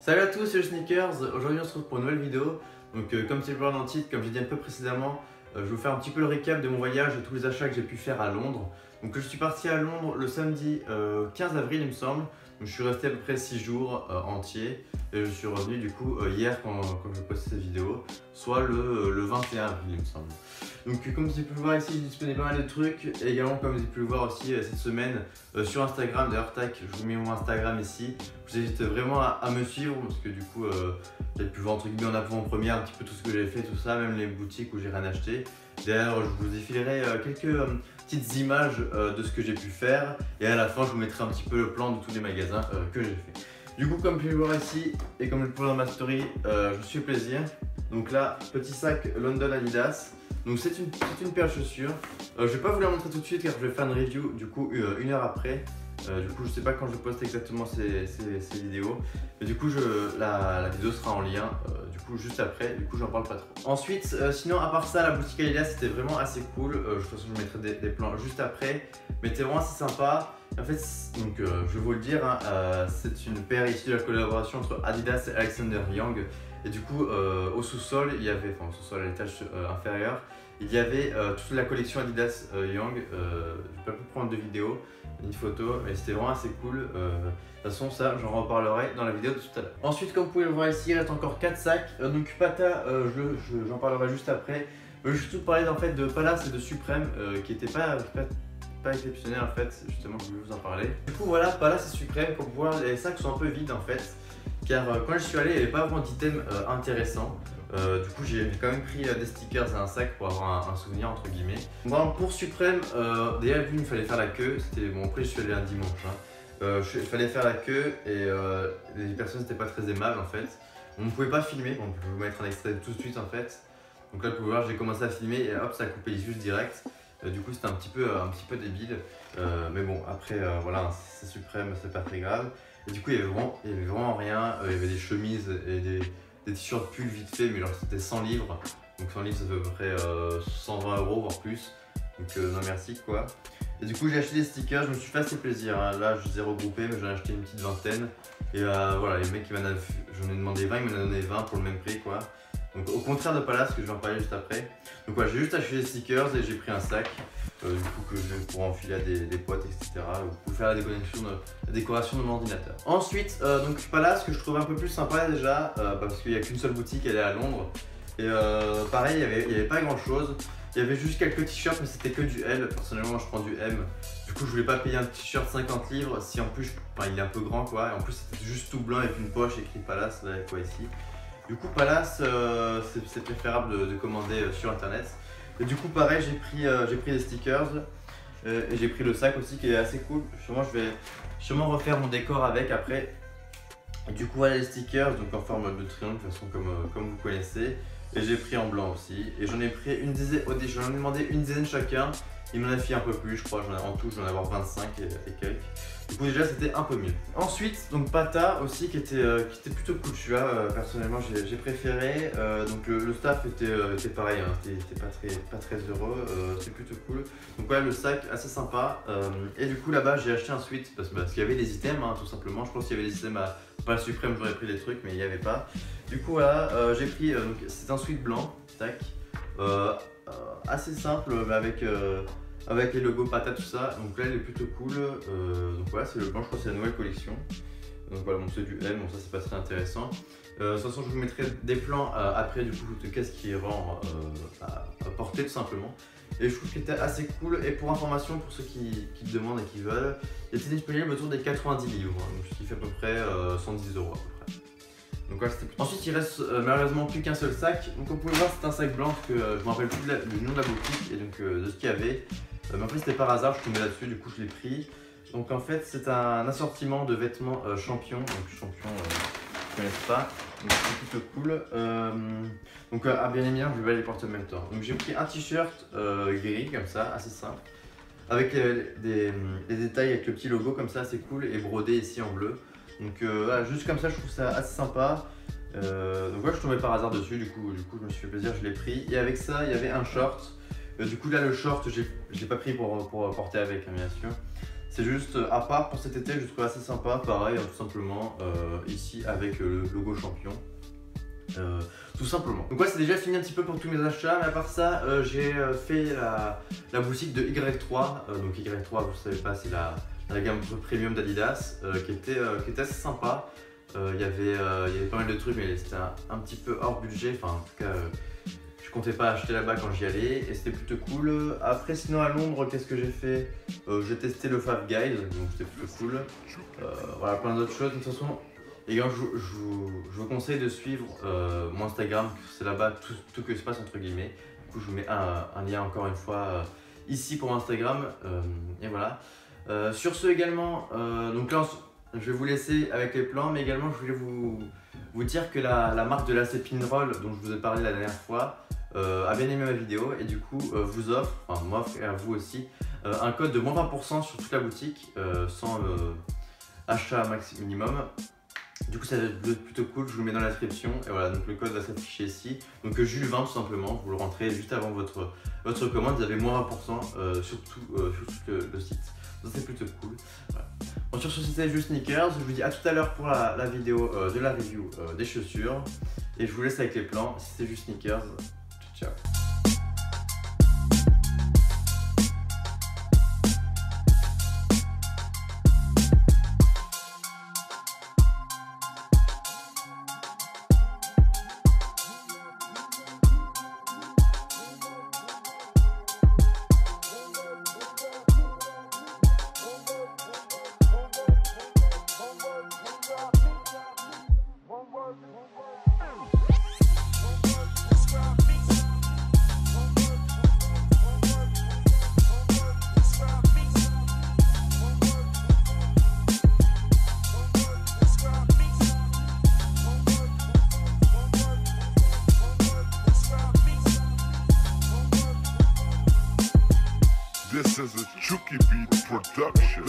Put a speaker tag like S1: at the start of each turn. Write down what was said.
S1: Salut à tous, c'est le Sneakers. Aujourd'hui on se retrouve pour une nouvelle vidéo. Donc comme c'est le plan dans le titre, comme j'ai dit un peu précédemment, je vais vous faire un petit peu le récap de mon voyage et tous les achats que j'ai pu faire à Londres. Donc je suis parti à Londres le samedi 15 avril il me semble. Donc, je suis resté à peu près 6 jours entiers et je suis revenu du coup hier quand je postais cette vidéo, soit le 21 avril il me semble. Donc comme vous avez pu le voir ici, j'ai disponible pas mal de trucs et également comme vous avez pu le voir aussi cette semaine sur Instagram, d'ailleurs tac, je vous mets mon Instagram ici. Je vous invite vraiment à me suivre parce que du coup vous avez pu voir entre guillemets en avant-première un petit peu tout ce que j'ai fait, tout ça, même les boutiques où j'ai rien acheté. D'ailleurs je vous défilerai quelques petites images de ce que j'ai pu faire et à la fin je vous mettrai un petit peu le plan de tous les magasins que j'ai fait. Du coup comme vous pouvez le voir ici et comme je le vois dans ma story, je me suis fait plaisir. Donc là, petit sac London Adidas. Donc c'est une paire de chaussures. Je vais pas vous la montrer tout de suite car je vais faire une review du coup une heure après. Du coup je sais pas quand je poste exactement ces vidéos. Mais du coup la vidéo sera en lien du coup juste après. Du coup j'en parle pas trop. Ensuite sinon à part ça la boutique Adidas c'était vraiment assez cool. De toute façon je mettrai des plans juste après. Mais c'était vraiment assez sympa. En fait donc je vais vous le dire hein, c'est une paire issue de la collaboration entre Adidas et Alexander Young. Et du coup au sous-sol il y avait, enfin au sous-sol à l'étage inférieur, il y avait toute la collection Adidas Young. Je vais pas pu prendre de vidéo ni de photos, mais c'était vraiment assez cool. De toute façon ça j'en reparlerai dans la vidéo de tout à l'heure. Ensuite comme vous pouvez le voir ici il reste encore 4 sacs. Donc Pata j'en parlerai juste après. Je vais surtout parler en fait de Palace et de Supreme qui n'étaient pas exceptionnel en fait, justement je voulais vous en parler. Du coup voilà, Palace et Supreme, comme vous voyez les sacs sont un peu vides en fait. Car quand je suis allé, il n'y avait pas vraiment d'items intéressants. Du coup, j'ai quand même pris des stickers et un sac pour avoir un souvenir entre guillemets. Bon, pour Supreme, déjà vu il fallait faire la queue. C'était bon, après je suis allé un dimanche. Hein. Il fallait faire la queue et les personnes n'étaient pas très aimables en fait. On ne pouvait pas filmer, bon, je vais vous mettre un extrait tout de suite en fait. Donc là, vous pouvez voir, j'ai commencé à filmer et hop, ça a coupé juste direct. Du coup, c'était un petit peu débile. Mais bon, après, voilà, c'est Supreme, c'est pas très grave. Et du coup, il y avait vraiment rien. Il y avait des chemises et des t-shirts pull vite fait, mais genre c'était 100 livres. Donc 100 livres, ça fait à peu près 120 €, voire plus. Donc non merci quoi. Et du coup, j'ai acheté des stickers, je me suis fait assez plaisir. Hein. Là, je les ai regroupés, mais j'en ai acheté une petite vingtaine. Et voilà, les mecs, j'en ai demandé 20, ils m'en ont donné 20 pour le même prix quoi. Donc au contraire de Palace, que je vais en parler juste après. Donc voilà, j'ai juste acheté des stickers et j'ai pris un sac. Du coup que je vais pouvoir enfiler à des potes, etc. Vous pouvez faire la décoration de mon ordinateur. Ensuite, donc Palace que je trouve un peu plus sympa déjà, parce qu'il n'y a qu'une seule boutique, elle est à Londres. Et pareil, il n'y avait pas grand chose. Il y avait juste quelques t-shirts, mais c'était que du L. Personnellement, moi, je prends du M. Du coup, je voulais pas payer un t-shirt 50 livres si en plus, il est un peu grand quoi. Et en plus, c'était juste tout blanc avec une poche écrit Palace, là, quoi ici. Du coup, Palace, c'est préférable de commander sur internet. Et du coup, pareil, j'ai pris des stickers et j'ai pris le sac aussi qui est assez cool. Justement, je vais sûrement refaire mon décor avec après. Et du coup, voilà les stickers, donc en forme de triangle, de toute façon, comme vous connaissez. Et j'ai pris en blanc aussi. Et j'en ai pris une dizaine, j'en ai demandé une dizaine chacun. Il m'en a fait un peu plus, je crois, en tout, j'en ai avoir 25 et quelques. Du coup déjà c'était un peu mieux. Ensuite donc Pata aussi qui était plutôt cool celui-là, personnellement j'ai préféré. Donc le staff était pareil, hein, c'était pas très heureux, c'est plutôt cool. Donc voilà le sac assez sympa. Et du coup là-bas j'ai acheté un sweat parce qu'il y avait des items hein, tout simplement. Je pense qu'il y avait des items à Palace Supreme, j'aurais pris des trucs mais il n'y avait pas. Du coup voilà j'ai pris, c'est un sweat blanc, tac, assez simple mais avec les logos Pata tout ça, donc là il est plutôt cool. Donc voilà c'est le blanc, je crois que c'est la nouvelle collection. Donc voilà, bon, c'est du M, bon ça c'est pas très intéressant. De toute façon je vous mettrai des plans après du coup de qu'est-ce qui rend à porter tout simplement. Et je trouve qu'il était assez cool. Et pour information, pour ceux qui demandent et qui veulent, il était disponible autour des 90 livres, donc ce qui fait à peu près 110 € à peu près. Donc voilà, c'était. Ensuite il reste malheureusement plus qu'un seul sac. Donc comme vous pouvez voir c'est un sac blanc parce que je me rappelle plus du nom de la boutique et donc de ce qu'il y avait. Mais après c'était par hasard, je tombais là-dessus, du coup je l'ai pris. Donc en fait c'est un assortiment de vêtements Champion. Donc Champion, je ne connais pas, donc c'est plutôt cool. Donc bien évidemment je vais les porter en même temps. Donc j'ai pris un t-shirt gris comme ça, assez simple. Avec des détails avec le petit logo comme ça, assez cool et brodé ici en bleu. Donc voilà, juste comme ça je trouve ça assez sympa. Donc voilà je tombais par hasard dessus, du coup je me suis fait plaisir, je l'ai pris. Et avec ça il y avait un short. Du coup là le short je l'ai pas pris pour porter avec hein, bien sûr. C'est juste à part pour cet été, je trouve assez sympa, pareil, tout simplement, ici avec le logo champion. Tout simplement. Donc ouais, c'est déjà fini un petit peu pour tous mes achats, mais à part ça, j'ai fait la boutique de Y3. Donc Y3, vous savez pas, c'est la gamme premium d'Adidas qui était assez sympa. Il y avait pas mal de trucs, mais c'était un petit peu hors budget. Enfin, en tout cas, je comptais pas acheter là-bas quand j'y allais et c'était plutôt cool. Après, sinon à Londres, qu'est-ce que j'ai fait? J'ai testé le Fab Guide, donc c'était plutôt cool. Voilà, plein d'autres choses. De toute façon, les gars, je vous conseille de suivre mon Instagram, c'est là-bas tout que se passe entre guillemets. Du coup, je vous mets un lien encore une fois ici pour Instagram. Et voilà. Sur ce également, donc là, je vais vous laisser avec les plans, mais également je voulais vous dire que la marque de lacets Pinroll dont je vous ai parlé la dernière fois a bien aimé ma vidéo et du coup vous offre, enfin m'offre et à vous aussi, un code de moins 20% sur toute la boutique sans achat max minimum. Du coup ça va être plutôt cool, je vous le mets dans la description et voilà, donc le code va s'afficher ici. Donc Jules20 tout simplement, vous le rentrez juste avant votre commande, vous avez moins 20% sur tout le site. Donc c'est plutôt cool. Voilà. Bon, sur ce c'était juste Sneakers, je vous dis à tout à l'heure pour la vidéo de la review des chaussures. Et je vous laisse avec les plans, c'était juste Sneakers, ciao.
S2: This is a Chucky Beat production.